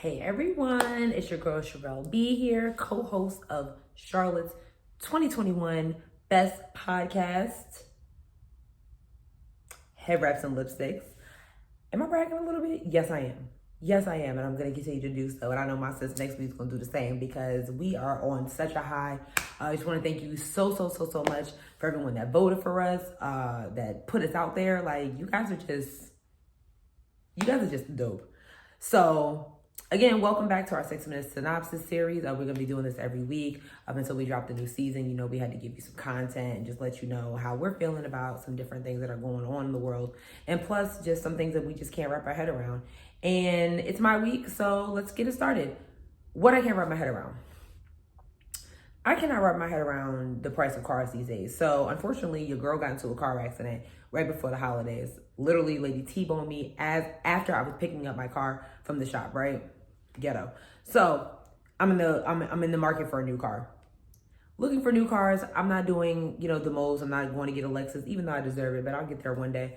Hey everyone, it's your girl Sharelle B here, co-host of Charlotte's 2021 Best Podcast, Head Wraps and Lipsticks. Am I bragging a little bit? Yes, I am. Yes, I am, and I'm going to continue to do so. And I know my sis next week's going to do the same because we are on such a high. I just want to thank you so much for everyone that voted for us, that put us out there. Like, you guys are just dope. So, again, welcome back to our 6-minute synopsis series. We're going to be doing this every week up until we drop the new season. You know, we had to give you some content and just let you know how we're feeling about some different things that are going on in the world. And plus, just some things that we just can't wrap our head around. And it's my week, so let's get it started. What I can't wrap my head around. I cannot wrap my head around the price of cars these days. So, unfortunately, your girl got into a car accident right before the holidays. Literally, lady T-boned me after I was picking up my car from the shop, right? Ghetto. So, I'm in the market for a new car. Looking for new cars. I'm not doing, the most. I'm not going to get a Lexus, even though I deserve it, but I'll get there one day.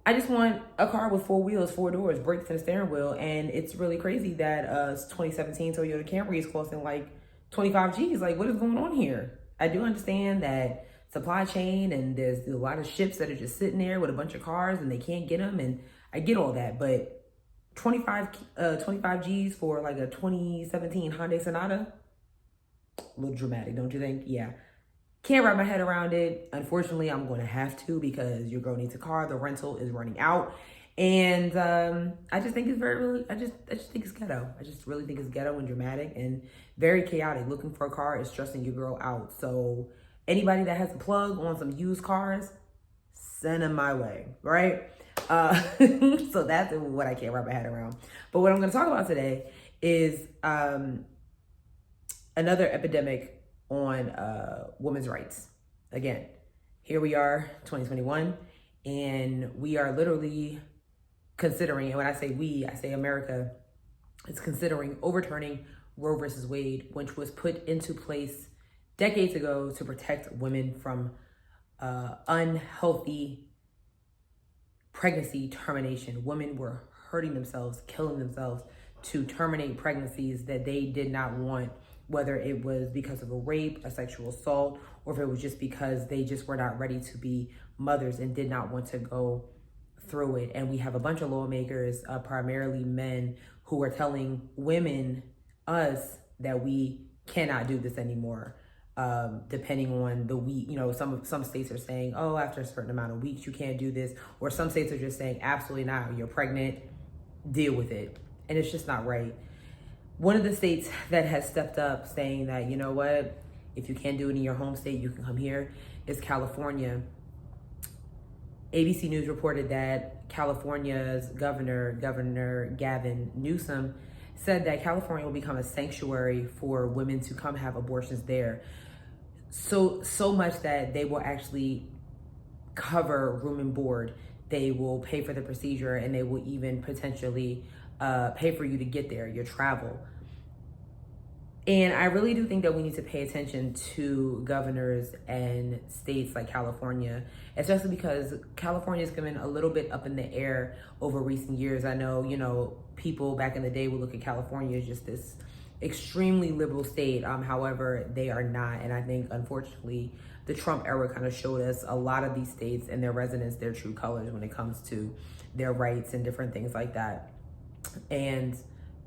I just want a car with 4 wheels, 4 doors, brakes, and a steering wheel. And it's really crazy that 2017 Toyota Camry is costing like 25 G's. Like, what is going on here? I do understand that supply chain and there's a lot of ships that are just sitting there with a bunch of cars and they can't get them. And I get all that, but 25 G's for like a 2017 Hyundai Sonata, a little dramatic, don't you think? Yeah. Can't wrap my head around it. Unfortunately, I'm going to have to because your girl needs a car. The rental is running out. And I just think it's I just think it's ghetto. I just really think it's ghetto and dramatic and very chaotic. Looking for a car is stressing your girl out. So anybody that has a plug on some used cars, send them my way, right? So that's what I can't wrap my head around. But what I'm going to talk about today is another epidemic on women's rights. Again, here we are, 2021, and we are literally considering, and when I say we, I say America, is considering overturning Roe versus Wade, which was put into place decades ago to protect women from unhealthy pregnancy termination. Women were hurting themselves, killing themselves to terminate pregnancies that they did not want, whether it was because of a rape, a sexual assault, or if it was just because they just were not ready to be mothers and did not want to go through it. And we have a bunch of lawmakers, primarily men, who are telling women, us, that we cannot do this anymore. Depending on the week, some states are saying, oh, after a certain amount of weeks, you can't do this. Or some states are just saying, absolutely not, you're pregnant, deal with it. And it's just not right. One of the states that has stepped up saying that, you know what, if you can't do it in your home state, you can come here, is California. ABC News reported that California's governor Gavin Newsom, said that California will become a sanctuary for women to come have abortions there. So much that they will actually cover room and board. They will pay for the procedure, and they will even potentially pay for you to get there, your travel. And I really do think that we need to pay attention to governors and states like California, especially because California has been a little bit up in the air over recent years. I know, people back in the day would look at California as just this extremely liberal state. However, they are not. And I think, unfortunately, the Trump era kind of showed us a lot of these states and their residents, their true colors when it comes to their rights and different things like that. And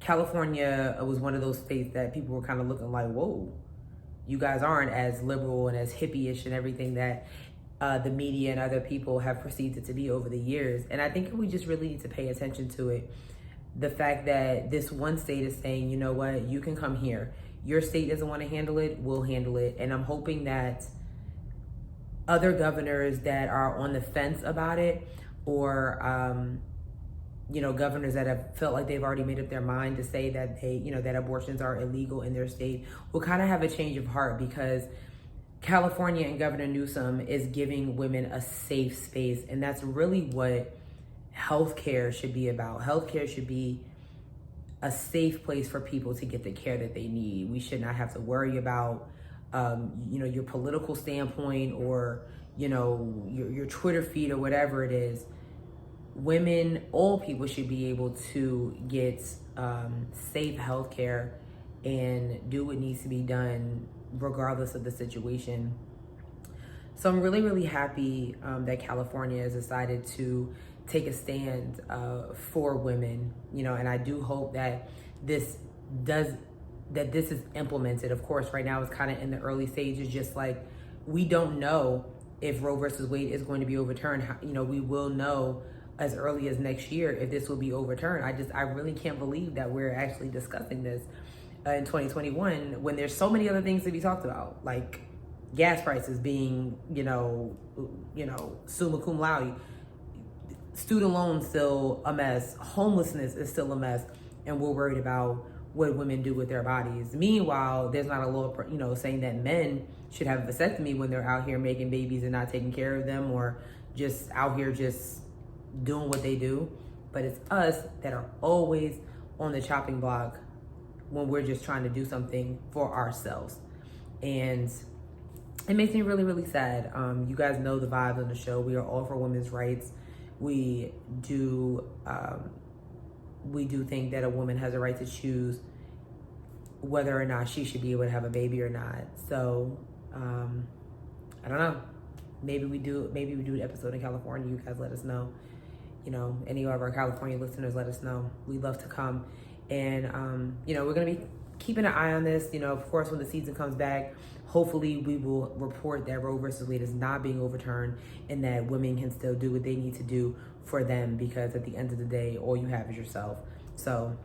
California was one of those states that people were kind of looking like, whoa, you guys aren't as liberal and as hippie-ish and everything that the media and other people have perceived it to be over the years. And I think we just really need to pay attention to it. The fact that this one state is saying, you know what, you can come here. Your state doesn't want to handle it, we'll handle it. And I'm hoping that other governors that are on the fence about it, or governors that have felt like they've already made up their mind to say that that abortions are illegal in their state, will kind of have a change of heart, because California and Governor Newsom is giving women a safe space. And that's really what healthcare should be about. Healthcare should be a safe place for people to get the care that they need. We should not have to worry about, your political standpoint or, your Twitter feed or whatever it is. women, all people should be able to get safe healthcare and do what needs to be done regardless of the situation. So I'm really, really happy that California has decided to take a stand for women, you know, and I do hope that this is implemented. Of course, right now it's kind of in the early stages, just like we don't know if Roe versus Wade is going to be overturned. You know, we will know as early as next year if this will be overturned. I really can't believe that we're actually discussing this in 2021 when there's so many other things to be talked about, like gas prices being, you know, summa cum laude, student loans still a mess, homelessness is still a mess, and we're worried about what women do with their bodies. Meanwhile, there's not a law, you know, saying that men should have a vasectomy when they're out here making babies and not taking care of them, or just out here just doing what they do. But it's us that are always on the chopping block when we're just trying to do something for ourselves. And it makes me really, really sad. You guys know the vibes on the show. We are all for women's rights. We do think that a woman has a right to choose whether or not she should be able to have a baby or not. So I don't know. Maybe we do an episode in California. You guys let us know. You know, any of our California listeners, let us know. We'd love to come. And you know, we're gonna be keeping an eye on this. You know, of course, when the season comes back, hopefully we will report that Roe versus Wade is not being overturned and that women can still do what they need to do for them, because at the end of the day, all you have is yourself. So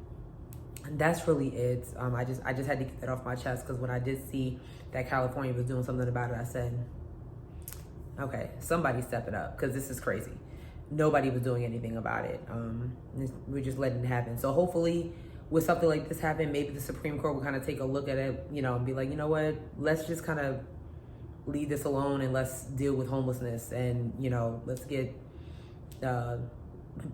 that's really it. I just had to get that off my chest, because when I did see that California was doing something about it, I said, okay, somebody step it up, because this is crazy. Nobody was doing anything about it. We're just letting it happen. So hopefully with something like this happen, maybe the Supreme Court will kind of take a look at it, you know, and be like, you know what, let's just kind of leave this alone and let's deal with homelessness, and, you know, let's get the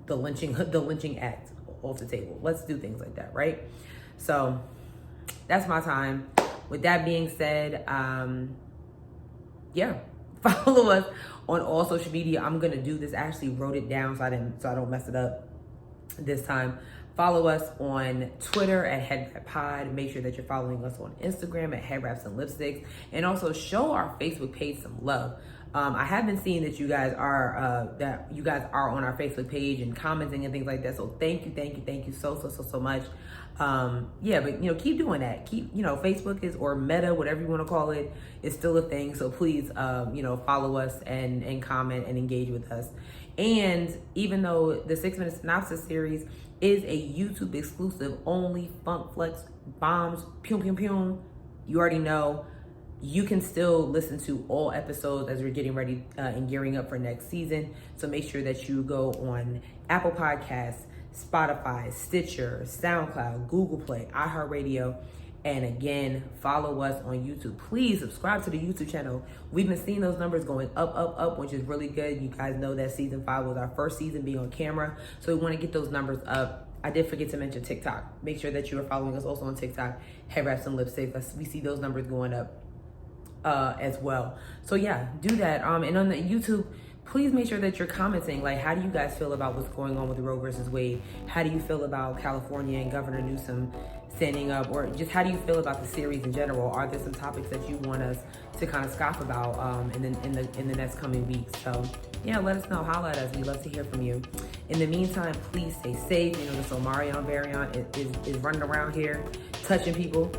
lynching act off the table. Let's do things like that, right? So that's my time. With that being said, yeah, follow us on all social media. I'm gonna do this. I actually wrote it down so I don't mess it up this time. Follow us on Twitter at HEADWRAPPOD. Make sure that you're following us on Instagram at HeadWraps and Lipsticks, and also show our Facebook page some love. I have been seeing that you guys are on our Facebook page and commenting and things like that. So thank you so much. Yeah, but you know, keep doing that. Keep, you know, Facebook is, or Meta, whatever you want to call it, is still a thing. So please, you know, follow us and comment and engage with us. And even though the 6-minute synopsis series is a YouTube exclusive, only funk flex bombs, pew pew pew, you already know, you can still listen to all episodes as we're getting ready and gearing up for next season. So make sure that you go on Apple Podcasts, Spotify, Stitcher, SoundCloud, Google Play, iHeartRadio, and again, follow us on YouTube. Please subscribe to the YouTube channel. We've been seeing those numbers going up, which is really good. You guys know that season 5 was our first season being on camera, so we want to get those numbers up. I did forget to mention TikTok. Make sure that you are following us also on TikTok, HeadWraps and Lipsticks. We see those numbers going up as well. So yeah, do that. And on the YouTube, please make sure that you're commenting. Like, how do you guys feel about what's going on with Roe versus Wade? How do you feel about California and Governor Newsom standing up, or just how do you feel about the series in general? Are there some topics that you want us to kind of scoff about in the next coming weeks? So yeah, let us know. Holla at us. We love to hear from you. In the meantime, please stay safe. You know, this Omarion variant is running around here, touching people.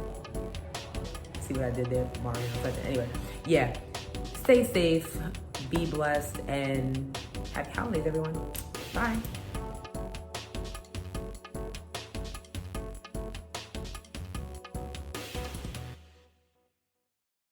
See what I did there? Omarion touching. Anyway, yeah. Stay safe, be blessed, and happy holidays, everyone. Bye.